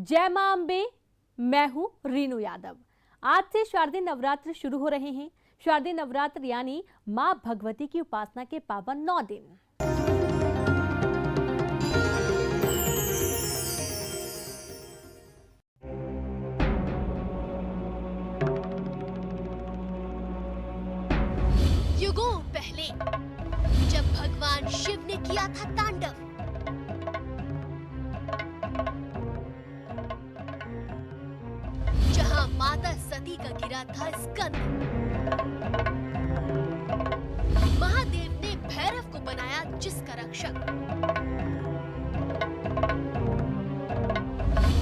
जय मां अम्बे, मैं हूं रीनू यादव। आज से शारदीय नवरात्र शुरू हो रहे हैं। शारदीय नवरात्र यानी मां भगवती की उपासना के पावन 9 दिन। युगों पहले जब भगवान शिव ने किया था तांडव, जहां माता सती का गिरा था स्कंद, महादेव ने भैरव को बनाया जिसका रक्षक,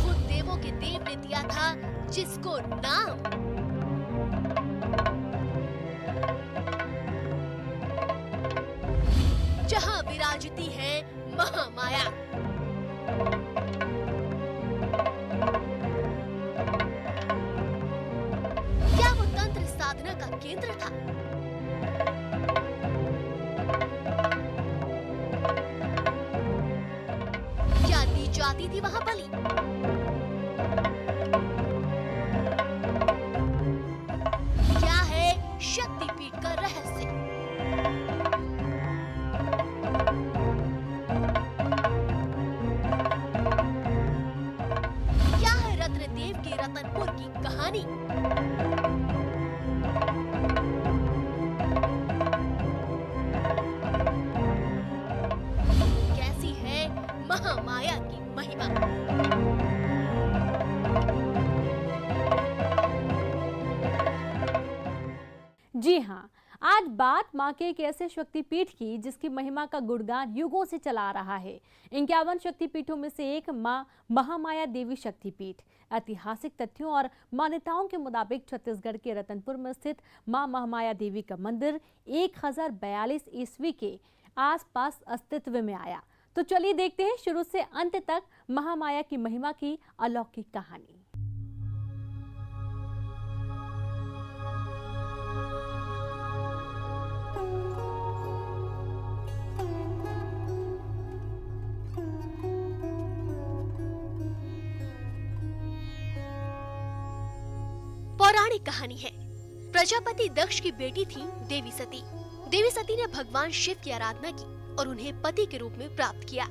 खुद देवों के देव ने दिया था जिसको नाम, जहां विराजती है महामाया। क्या वो तंत्र साधना का केंद्र था? क्या दी जाती थी वहां बलि? क्या है शक्तिपीठ का रहस्य? क्या है रत्नदेव की रतनपुर की कहानी? कैसी है महामाया की महिमा? जी हाँ, आज बात मां के एक ऐसे शक्तिपीठ की जिसकी महिमा का गुणगान युगों से चला आ रहा है। 51 शक्तिपीठों में से एक मां महामाया देवी शक्तिपीठ। ऐतिहासिक तथ्यों और मान्यताओं के मुताबिक छत्तीसगढ़ के रतनपुर में स्थित मां महामाया देवी का मंदिर 1042 ईस्वी के आसपास अस्तित्व में आया। तो चलिए देखते हैं शुरू से अंत तक महामाया की महिमा की अलौकिक कहानी। पौराणिक कहानी है। प्रजापति दक्ष की बेटी थी देवी सती। देवी सती ने भगवान शिव की आराधना की और उन्हें पति के रूप में प्राप्त किया,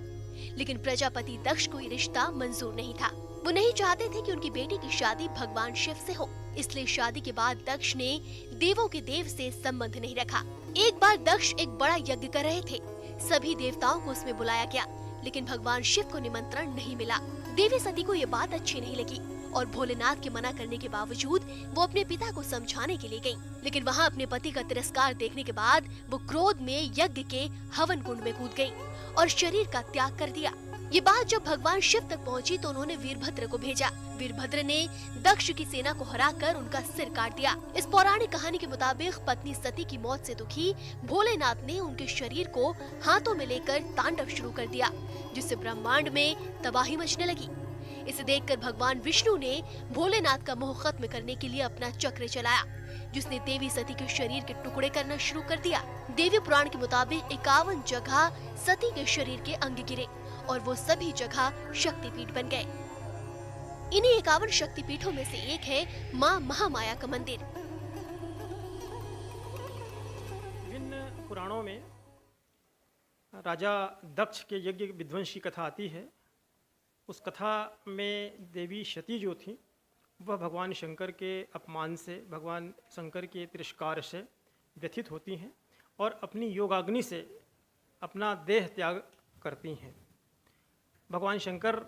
लेकिन प्रजापति दक्ष को ये रिश्ता मंजूर नहीं था। वो नहीं चाहते थे कि उनकी बेटी की शादी भगवान शिव से हो, इसलिए शादी के बाद दक्ष ने देवों के देव से संबंध नहीं रखा। एक बार दक्ष एक बड़ा यज्ञ कर रहे थे, सभी देवताओं को उसमें बुलाया गया, लेकिन भगवान शिव को निमंत्रण नहीं मिला। देवी सती को ये बात अच्छी नहीं लगी और भोलेनाथ के मना करने के बावजूद वो अपने पिता को समझाने के लिए गईं। लेकिन वहाँ अपने पति का तिरस्कार देखने के बाद वो क्रोध में यज्ञ के हवन कुंड में कूद गईं और शरीर का त्याग कर दिया। ये बात जब भगवान शिव तक पहुँची तो उन्होंने वीरभद्र को भेजा। वीरभद्र ने दक्ष की सेना को हराकर उनका सिर काट दिया। इस पौराणिक कहानी के मुताबिक पत्नी सती की मौत से दुखी भोलेनाथ ने उनके शरीर को हाथों में लेकर तांडव शुरू कर दिया, जिससे ब्रह्मांड में तबाही मचने लगी। इसे देखकर भगवान विष्णु ने भोलेनाथ का मोह खत्म करने के लिए अपना चक्र चलाया, जिसने देवी सती के शरीर के टुकड़े करना शुरू कर दिया। देवी पुराण के मुताबिक 51 जगह सती के शरीर के अंग गिरे और वो सभी जगह शक्तिपीठ बन गए। इन्हीं 51 शक्तिपीठों में से एक है मां महामाया का मंदिर। विभिन्न पुराणों में राजा दक्ष के यज्ञ विध्वंस की कथा आती है। उस कथा में देवी सती जो थी वह भगवान शंकर के अपमान से, भगवान शंकर के तिरस्कार से व्यथित होती हैं और अपनी योगाग्नि से अपना देह त्याग करती हैं। भगवान शंकर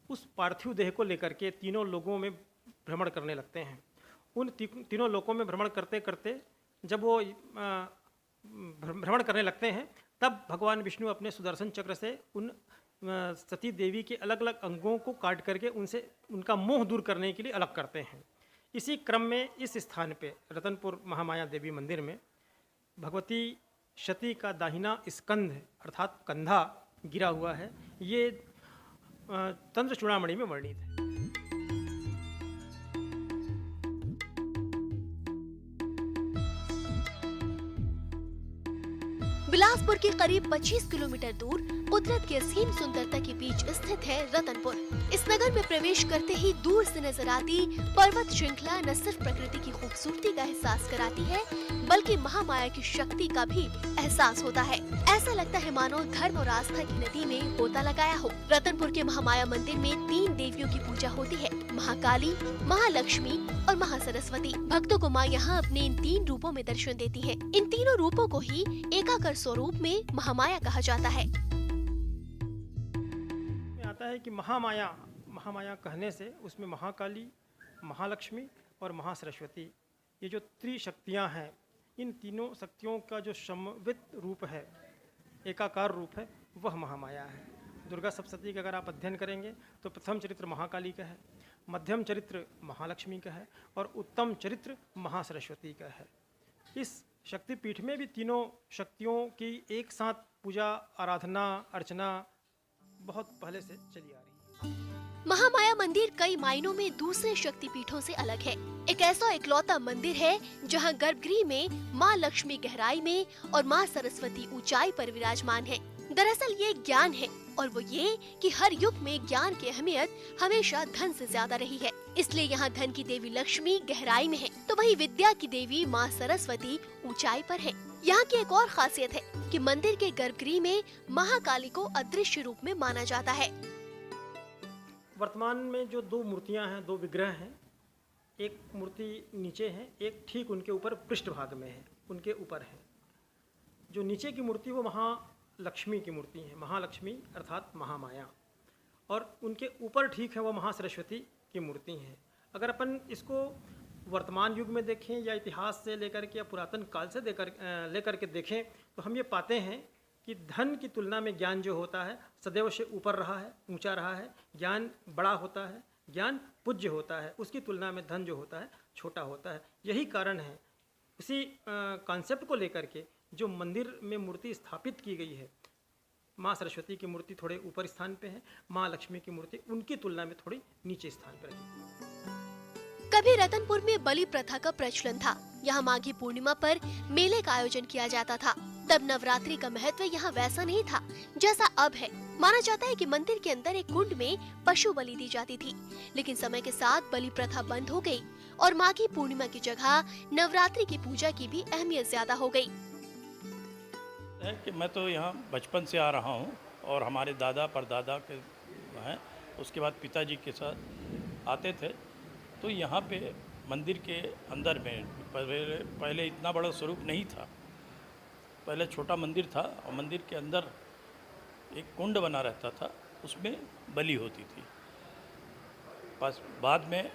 उस पार्थिव देह को लेकर के तीनों लोकों में भ्रमण करने लगते हैं। उन तीनों लोकों में भ्रमण करते करते जब वो भ्रमण करने लगते हैं तब भगवान विष्णु अपने सुदर्शन चक्र से उन सती देवी के अलग अलग अंगों को काट करके उनसे उनका मोह दूर करने के लिए अलग करते हैं। इसी क्रम में इस स्थान पे रतनपुर महामाया देवी मंदिर में भगवती सती का दाहिना स्कंध अर्थात कंधा गिरा हुआ है। ये तंत्र चूड़ामणि में वर्णित है। बिलासपुर के करीब 25 किलोमीटर दूर कुदरत की असीम सुंदरता के बीच स्थित है रतनपुर। इस नगर में प्रवेश करते ही दूर से नजर आती पर्वत श्रृंखला न सिर्फ प्रकृति की खूबसूरती का एहसास कराती है, बल्कि महामाया की शक्ति का भी एहसास होता है। ऐसा लगता है मानो धर्म और आस्था की नदी में गोता लगाया हो। रतनपुर के महामाया मंदिर में 3 देवियों की पूजा होती है, महाकाली, महालक्ष्मी और महासरस्वती। भक्तों को माँ यहाँ अपने इन 3 रूपों में दर्शन देती है। इन तीनों रूपों को ही एकाकर स्वरूप में महामाया कहा जाता है। आता है कि महामाया कहने से उसमें महाकाली, महालक्ष्मी और महासरस्वती, ये जो त्रिशक्तियाँ हैं, इन तीनों शक्तियों का जो समन्वित रूप है, एकाकार रूप है, वह महामाया है। दुर्गा सप्तशती का अगर आप अध्ययन करेंगे तो प्रथम चरित्र महाकाली का है, मध्यम चरित्र महालक्ष्मी का है और उत्तम चरित्र महासरस्वती का है। इस शक्तिपीठ में भी तीनों शक्तियों की एक साथ पूजा, आराधना, अर्चना बहुत पहले से चली आ रही है। महामाया मंदिर कई मायनों में दूसरे शक्तिपीठों से अलग है। एक ऐसा इकलौता मंदिर है जहां गर्भगृह में माँ लक्ष्मी गहराई में और माँ सरस्वती ऊंचाई पर विराजमान है। दरअसल ये ज्ञान है, और वो ये कि हर युग में ज्ञान की अहमियत हमेशा धन से ज्यादा रही है। इसलिए यहाँ धन की देवी लक्ष्मी गहराई में है, तो वहीं विद्या की देवी माँ सरस्वती ऊंचाई पर है। यहाँ की एक और खासियत है कि मंदिर के गर्भगृह में महाकाली को अदृश्य रूप में माना जाता है। वर्तमान में जो 2 मूर्तियां हैं, 2 विग्रह हैं, एक मूर्ति नीचे है, एक ठीक उनके ऊपर पृष्ठभाग में है, उनके ऊपर है। जो नीचे की मूर्ति वो महालक्ष्मी की मूर्ति है, महालक्ष्मी अर्थात महामाया, और उनके ऊपर ठीक है वो महासरस्वती की मूर्ति है। अगर अपन इसको वर्तमान युग में देखें या इतिहास से लेकर के या पुरातन काल से लेकर के देखें तो हम ये पाते हैं कि धन की तुलना में ज्ञान जो होता है सदैव से ऊपर रहा है, ऊंचा रहा है। ज्ञान बड़ा होता है, ज्ञान पूज्य होता है, उसकी तुलना में धन जो होता है छोटा होता है। यही कारण है, इसी कॉन्सेप्ट को लेकर के जो मंदिर में मूर्ति स्थापित की गई है, माँ सरस्वती की मूर्ति थोड़े ऊपर स्थान पे है, माँ लक्ष्मी की मूर्ति उनकी तुलना में थोड़ी नीचे स्थान पर है। कभी रतनपुर में बलि प्रथा का प्रचलन था। यहाँ माघी पूर्णिमा पर मेले का आयोजन किया जाता था। तब नवरात्रि का महत्व यहाँ वैसा नहीं था जैसा अब है। माना जाता है कि मंदिर के अंदर एक कुंड में पशु बलि दी जाती थी, लेकिन समय के साथ बलि प्रथा बंद हो गई और माघी पूर्णिमा की जगह नवरात्रि की पूजा की भी अहमियत ज्यादा हो गई। कि मैं तो यहाँ बचपन से आ रहा हूँ और हमारे दादा परदादा के हैं, उसके बाद पिताजी के साथ आते थे। तो यहाँ पे मंदिर के अंदर में पहले इतना बड़ा स्वरूप नहीं था, पहले छोटा मंदिर था और मंदिर के अंदर एक कुंड बना रहता था, उसमें बलि होती थी। बस बाद में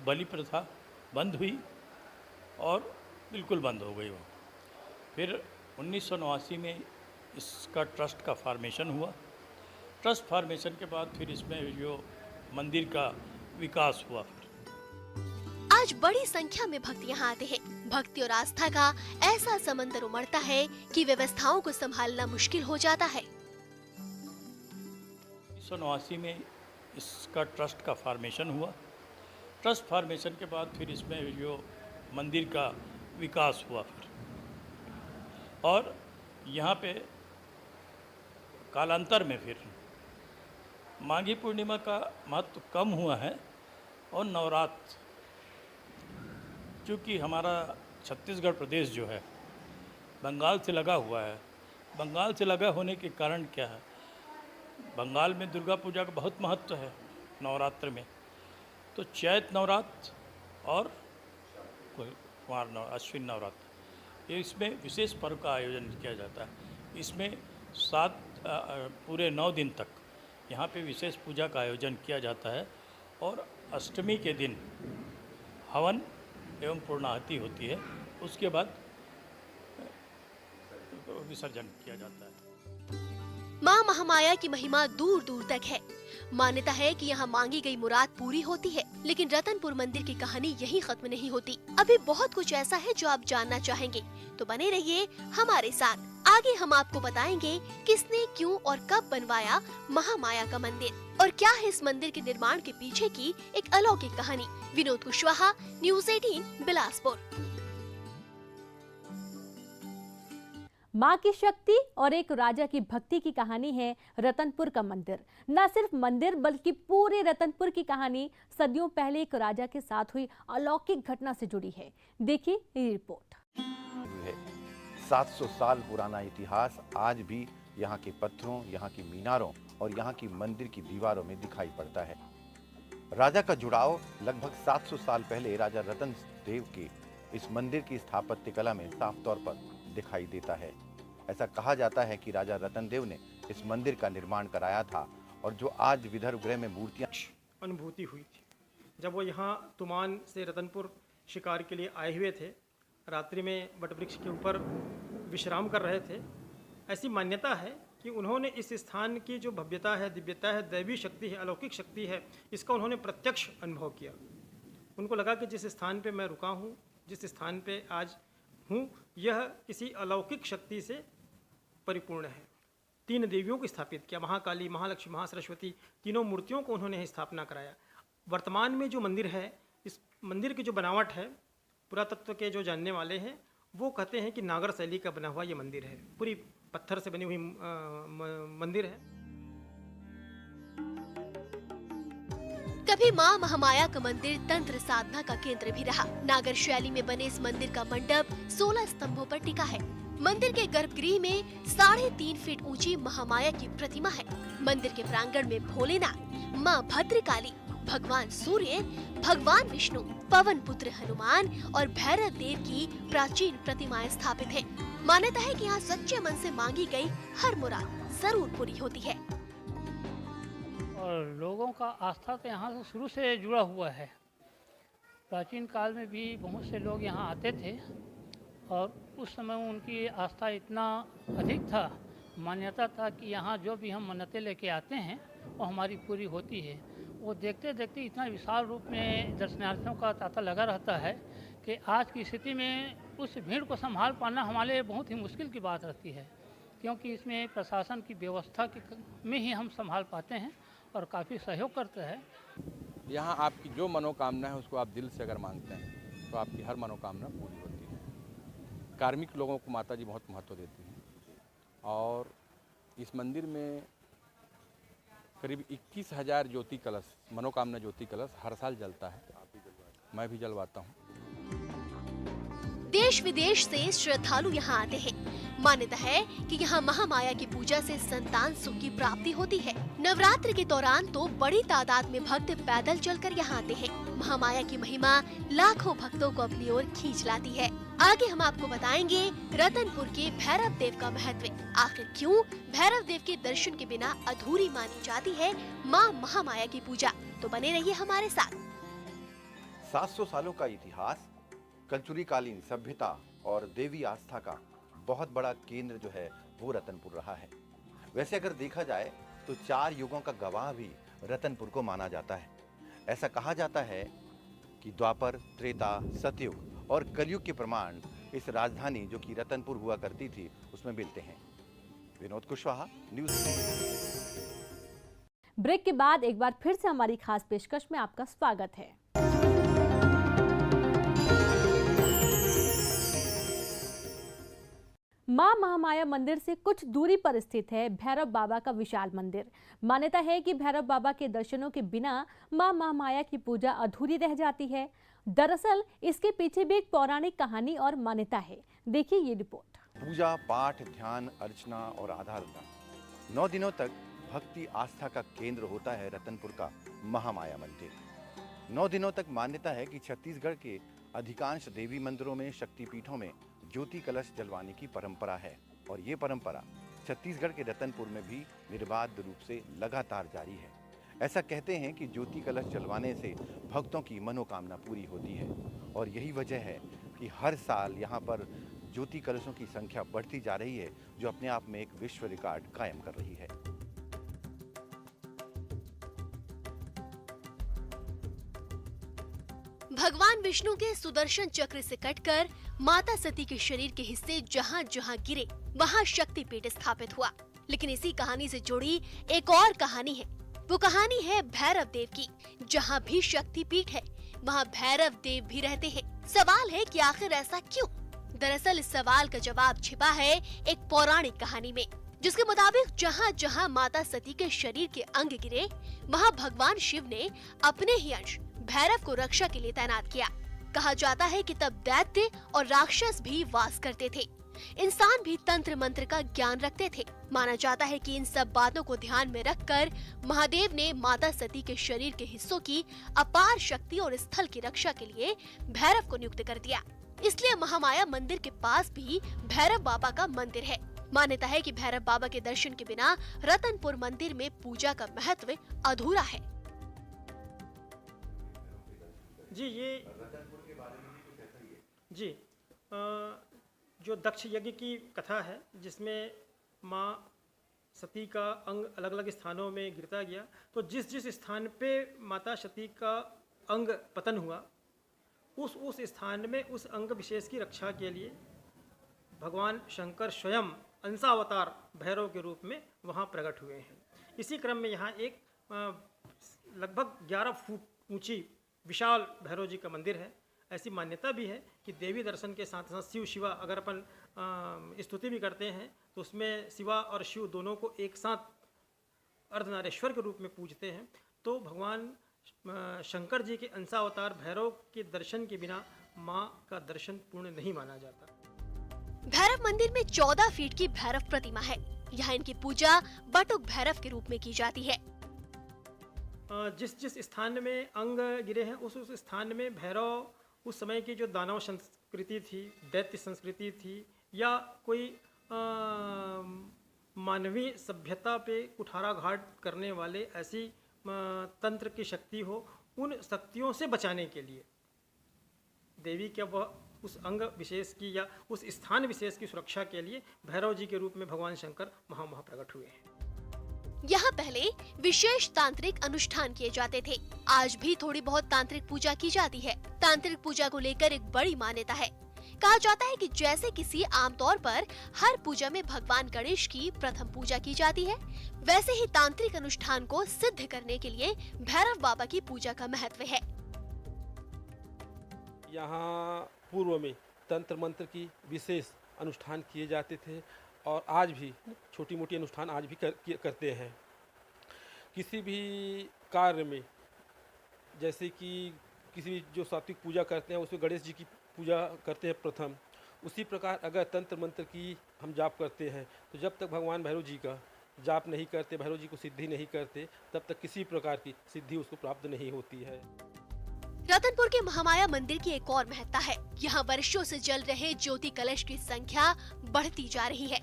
बलि प्रथा बंद हुई और बिल्कुल बंद हो गई वो। फिर 1989 में इसका ट्रस्ट का फॉर्मेशन हुआ। ट्रस्ट फॉर्मेशन के बाद फिर इसमें जो मंदिर का विकास हुआ। आज बड़ी संख्या में भक्त यहाँ आते हैं। भक्ति और आस्था का ऐसा समंदर उमड़ता है कि व्यवस्थाओं को संभालना मुश्किल हो जाता है। 1989 में इसका ट्रस्ट का फॉर्मेशन हुआ। ट्रस्ट फॉर्मेशन के बाद फिर इसमें जो मंदिर का विकास हुआ और यहाँ पे कालांतर में फिर माघी पूर्णिमा का महत्व कम हुआ है और नवरात्र, क्योंकि हमारा छत्तीसगढ़ प्रदेश जो है बंगाल से लगा हुआ है। बंगाल से लगा होने के कारण क्या है, बंगाल में दुर्गा पूजा का बहुत महत्व है नवरात्र में। तो चैत नवरात्र और कुमार अश्विन नवरात्र, ये इसमें विशेष पर्व का आयोजन किया जाता है। इसमें 7 पूरे 9 दिन तक यहाँ पे विशेष पूजा का आयोजन किया जाता है और अष्टमी के दिन हवन एवं पूर्णाहुति होती है। उसके बाद विसर्जन किया जाता है। माँ महामाया की महिमा दूर दूर तक है। मान्यता है कि यहाँ मांगी गई मुराद पूरी होती है, लेकिन रतनपुर मंदिर की कहानी यही खत्म नहीं होती। अभी बहुत कुछ ऐसा है जो आप जानना चाहेंगे, तो बने रहिए हमारे साथ। आगे हम आपको बताएंगे किसने, क्यों और कब बनवाया महामाया का मंदिर और क्या है इस मंदिर के निर्माण के पीछे की एक अलौकिक कहानी। विनोद कुशवाहा, न्यूज़ 18 बिलासपुर। मां की शक्ति और एक राजा की भक्ति की कहानी है रतनपुर का मंदिर। न सिर्फ मंदिर बल्कि पूरे रतनपुर की कहानी सदियों पहले एक राजा के साथ हुई अलौकिक घटना से जुड़ी है। देखिए ये रिपोर्ट। 700 साल पुराना इतिहास आज भी यहाँ के पत्थरों, यहाँ की मीनारों और यहाँ की मंदिर की दीवारों में दिखाई पड़ता है। राजा का जुड़ाव लगभग 700 साल पहले राजा रतन देव के इस मंदिर की स्थापत्य कला में साफ तौर पर दिखाई देता है। ऐसा कहा जाता है कि राजा रतन देव ने इस मंदिर का निर्माण कराया था और जो आज विदर्भ गृह में मूर्तियां अनुभूति हुई थी जब वो यहाँ तुमान से रतनपुर शिकार के लिए आए हुए थे। रात्रि में वटवृक्ष के ऊपर विश्राम कर रहे थे। ऐसी मान्यता है कि उन्होंने इस स्थान की जो भव्यता है, दिव्यता है, दैवी शक्ति है, अलौकिक शक्ति है, इसका उन्होंने प्रत्यक्ष अनुभव किया। उनको लगा कि जिस स्थान पे मैं रुका हूँ, जिस स्थान पे आज हूँ, यह किसी अलौकिक शक्ति से परिपूर्ण है। 3 देवियों को स्थापित किया, महाकाली, महालक्ष्मी, महासरस्वती, तीनों मूर्तियों को उन्होंने स्थापना कराया। वर्तमान में जो मंदिर है, इस मंदिर की जो बनावट है, पुरातत्व के जो जानने वाले हैं वो कहते हैं कि नागर शैली का बना हुआ ये मंदिर है। पूरी पत्थर से बनी हुई मंदिर है। कभी मां महामाया का मंदिर तंत्र साधना का केंद्र भी रहा। नागर शैली में बने इस मंदिर का मंडप 16 स्तंभों पर टिका है। मंदिर के गर्भगृह में 3.5 फीट ऊंची महामाया की प्रतिमा है। मंदिर के प्रांगण में भोलेनाथ, मां भद्रकाली, भगवान सूर्य, भगवान विष्णु, पवन पुत्र हनुमान और भैरव देव की प्राचीन प्रतिमाएं स्थापित हैं। मान्यता है कि यहाँ सच्चे मन से मांगी गई हर मुराद जरूर पूरी होती है। और लोगों का आस्था तो यहाँ से शुरू से जुड़ा हुआ है। प्राचीन काल में भी बहुत से लोग यहाँ आते थे और उस समय उनकी आस्था इतना अधिक था, मान्यता था कि यहाँ जो भी हम मन्नतें लेके आते हैं वो हमारी पूरी होती है। वो देखते देखते इतना विशाल रूप में दर्शनार्थियों का तांता लगा रहता है कि आज की स्थिति में उस भीड़ को संभाल पाना हमारे लिए बहुत ही मुश्किल की बात रहती है, क्योंकि इसमें प्रशासन की व्यवस्था में ही हम संभाल पाते हैं और काफ़ी सहयोग करते हैं। यहाँ आपकी जो मनोकामना है उसको आप दिल से अगर मांगते हैं तो आपकी हर मनोकामना पूरी होती है। कार्मिक लोगों को माता जी बहुत महत्व देती हैं और इस मंदिर में करीब 21,000 ज्योति कलश, मनोकामना ज्योति कलश हर साल जलता है। मैं भी जलवाता हूँ। देश विदेश से श्रद्धालु यहाँ आते हैं। मान्यता है कि यहाँ महामाया की पूजा से संतान सुख की प्राप्ति होती है। नवरात्र के दौरान तो बड़ी तादाद में भक्त पैदल चलकर यहाँ आते हैं। महामाया की महिमा लाखों भक्तों को अपनी ओर खींच लाती है। आगे हम आपको बताएंगे रतनपुर के भैरव देव का महत्व। आखिर क्यों भैरव देव के दर्शन के बिना अधूरी मानी जाती है माँ महामाया की पूजा। तो बने रहिए हमारे साथ। 700 सालों का इतिहास, कलचुरी कालीन सभ्यता और देवी आस्था का बहुत बड़ा केंद्र जो है वो रतनपुर रहा है। वैसे अगर देखा जाए तो 4 युगों का गवाह भी रतनपुर को माना जाता है। ऐसा कहा जाता है कि द्वापर, त्रेता, सतयुग और कलयुग के प्रमाण इस राजधानी जो कि रतनपुर हुआ करती थी उसमें मिलते हैं। विनोद कुशवाहा, न्यूज़। ब्रेक के बाद एक बार फिर से हमारी खास पेशकश में आपका स्वागत है। मां महामाया मंदिर से कुछ दूरी पर स्थित है भैरव बाबा का विशाल मंदिर। मान्यता है कि भैरव बाबा के दर्शनों के बिना मां महामाया की पूजा अधूरी रह जाती है। दरअसल इसके पीछे भी एक पौराणिक कहानी और मान्यता है। देखिए ये रिपोर्ट। पूजा, पाठ, ध्यान, अर्चना और आराधना 9 दिनों तक भक्ति आस्था का केंद्र होता है रतनपुर का महामाया मंदिर। 9 दिनों तक मान्यता है कि छत्तीसगढ़ के अधिकांश देवी मंदिरों में, शक्तिपीठों में ज्योति कलश जलवाने की परंपरा है और ये परंपरा छत्तीसगढ़ के रतनपुर में भी निर्बाध रूप से लगातार जारी है। ऐसा कहते हैं कि ज्योति कलश जलवाने से भक्तों की मनोकामना पूरी होती है और यही वजह है कि हर साल यहाँ पर ज्योति कलशों की संख्या बढ़ती जा रही है, जो अपने आप में एक विश्व रिकॉर्ड कायम कर रही है। भगवान विष्णु के सुदर्शन चक्र से कटकर माता सती के शरीर के हिस्से जहाँ जहाँ गिरे वहाँ शक्तिपीठ स्थापित हुआ। लेकिन इसी कहानी से जुड़ी एक और कहानी है। वो कहानी है भैरव देव की। जहाँ भी शक्तिपीठ है वहाँ भैरव देव भी रहते हैं। सवाल है कि आखिर ऐसा क्यों? दरअसल इस सवाल का जवाब छिपा है एक पौराणिक कहानी में, जिसके मुताबिक जहाँ जहाँ माता सती के शरीर के अंग गिरे, वहाँ भगवान शिव ने अपने ही अंश भैरव को रक्षा के लिए तैनात किया। कहा जाता है कि तब दैत्य और राक्षस भी वास करते थे। इंसान भी तंत्र मंत्र का ज्ञान रखते थे। माना जाता है कि इन सब बातों को ध्यान में रखकर महादेव ने माता सती के शरीर के हिस्सों की अपार शक्ति और स्थल की रक्षा के लिए भैरव को नियुक्त कर दिया। इसलिए महामाया मंदिर के पास भी भैरव बाबा का मंदिर है। मान्यता है कि भैरव बाबा के दर्शन के बिना रतनपुर मंदिर में पूजा का महत्व अधूरा है। जी जो दक्ष यज्ञ की कथा है, जिसमें माँ सती का अंग अलग अलग स्थानों में गिरता गया, तो जिस जिस स्थान पे माता सती का अंग पतन हुआ, उस स्थान में उस अंग विशेष की रक्षा के लिए भगवान शंकर स्वयं अंशावतार भैरव के रूप में वहाँ प्रकट हुए हैं। इसी क्रम में यहाँ एक लगभग 11 फुट ऊंची विशाल भैरव जी का मंदिर है। ऐसी मान्यता भी है कि देवी दर्शन के साथ साथ शिव शिवा अगर अपन स्तुति भी करते हैं तो उसमें शिवा और शिव दोनों को एक साथ अर्धनारेश्वर के रूप में पूजते हैं। तो भगवान शंकर जी के अंशावतार भैरव के दर्शन के बिना माँ का दर्शन पूर्ण नहीं माना जाता। भैरव मंदिर में 14 फीट की भैरव प्रतिमा है। यहाँ इनकी पूजा बटुक भैरव के रूप में की जाती है। जिस जिस स्थान में अंग गिरे हैं उस स्थान में भैरव उस समय की जो दानव संस्कृति थी, दैत्य संस्कृति थी, या कोई मानवीय सभ्यता पे कुठाराघात करने वाले ऐसी तंत्र की शक्ति हो, उन शक्तियों से बचाने के लिए देवी के वह उस अंग विशेष की या उस स्थान विशेष की सुरक्षा के लिए भैरव जी के रूप में भगवान शंकर वहाँ प्रकट हुए हैं। यहाँ पहले विशेष तांत्रिक अनुष्ठान किए जाते थे। आज भी थोड़ी बहुत तांत्रिक पूजा की जाती है। तांत्रिक पूजा को लेकर एक बड़ी मान्यता है। कहा जाता है कि जैसे किसी आमतौर पर हर पूजा में भगवान गणेश की प्रथम पूजा की जाती है, वैसे ही तांत्रिक अनुष्ठान को सिद्ध करने के लिए भैरव बाबा की पूजा का महत्व है। यहाँ पूर्व में तंत्र मंत्र की विशेष अनुष्ठान किए जाते थे और आज भी छोटी मोटी अनुष्ठान आज भी करते हैं। किसी भी कार्य में, जैसे कि किसी भी जो सात्विक पूजा करते हैं उसमें गणेश जी की पूजा करते हैं प्रथम, उसी प्रकार अगर तंत्र मंत्र की हम जाप करते हैं तो जब तक भगवान भैरव जी का जाप नहीं करते, भैरव जी को सिद्धि नहीं करते, तब तक किसी प्रकार की सिद्धि उसको प्राप्त नहीं होती है। रतनपुर के महामाया मंदिर की एक और महत्ता है। यहाँ वर्षों से जल रहे ज्योति कलश की संख्या बढ़ती जा रही है।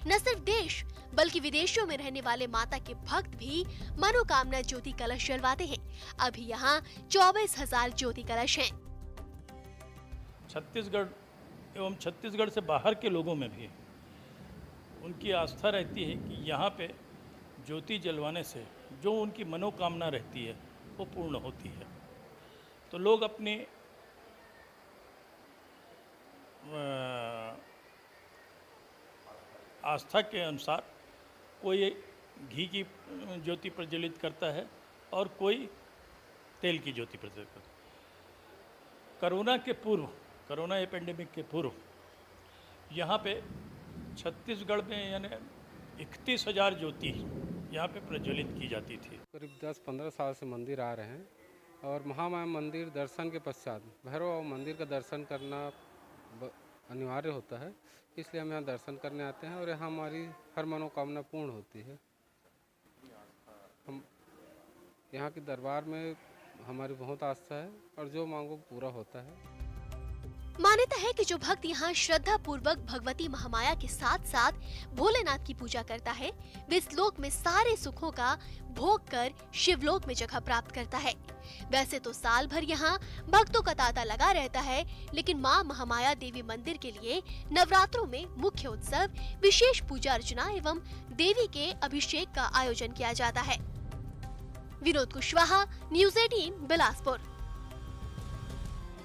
न सिर्फ देश बल्कि विदेशों में रहने वाले माता के भक्त भी मनोकामना ज्योति कलश जलवाते हैं। अभी यहाँ 24,000 ज्योति कलश हैं। छत्तीसगढ़ एवं छत्तीसगढ़ से बाहर के लोगों में भी उनकी आस्था रहती है कि यहाँ पे ज्योति जलवाने से जो उनकी मनोकामना रहती है वो पूर्ण होती है। तो लोग अपनी आस्था के अनुसार कोई घी की ज्योति प्रज्वलित करता है और कोई तेल की ज्योति प्रज्वलित करता है। कोरोना के पूर्व, कोरोना एपेंडेमिक के पूर्व यहाँ पे छत्तीसगढ़ में यानी 31,000 ज्योति यहाँ पे प्रज्वलित की जाती थी। करीब 10-15 साल से मंदिर आ रहे हैं और महामाया मंदिर दर्शन के पश्चात भैरव मंदिर का दर्शन करना अनिवार्य होता है, इसलिए हम यहाँ दर्शन करने आते हैं और यहाँ हमारी हर मनोकामना पूर्ण होती है। हम यहाँ के दरबार में हमारी बहुत आस्था है और जो मांगो पूरा होता है। मान्यता है कि जो भक्त यहाँ श्रद्धा पूर्वक भगवती महामाया के साथ साथ भोलेनाथ की पूजा करता है, वे इस लोक में सारे सुखों का भोग कर शिवलोक में जगह प्राप्त करता है। वैसे तो साल भर यहाँ भक्तों का तांता लगा रहता है, लेकिन माँ महामाया देवी मंदिर के लिए नवरात्रों में मुख्य उत्सव, विशेष पूजा अर्चना एवं देवी के अभिषेक का आयोजन किया जाता है। विनोद कुशवाहा, न्यूज़ 18 बिलासपुर।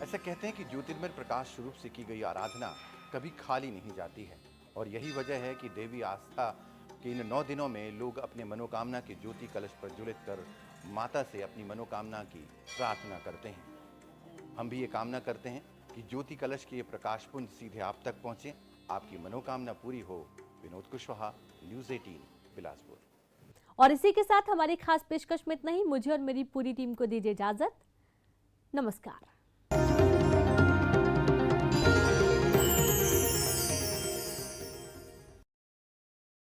ऐसा कहते हैं कि ज्योतिर्मय प्रकाश स्वरूप से की गई आराधना कभी खाली नहीं जाती है और यही वजह है कि देवी आस्था के इन 9 दिनों में लोग अपने मनोकामना के ज्योति कलश प्रज्वलित कर माता से अपनी मनोकामना की प्रार्थना करते हैं। हम भी ये कामना करते हैं कि ज्योति कलश के ये प्रकाश पुंज सीधे आप तक पहुंचे, आपकी मनोकामना पूरी हो। विनोद कुशवाहा, न्यूज़ 18 बिलासपुर। और इसी के साथ हमारी खास पेशकश में इतना ही। मुझे और मेरी पूरी टीम को दीजिए इजाजत। नमस्कार।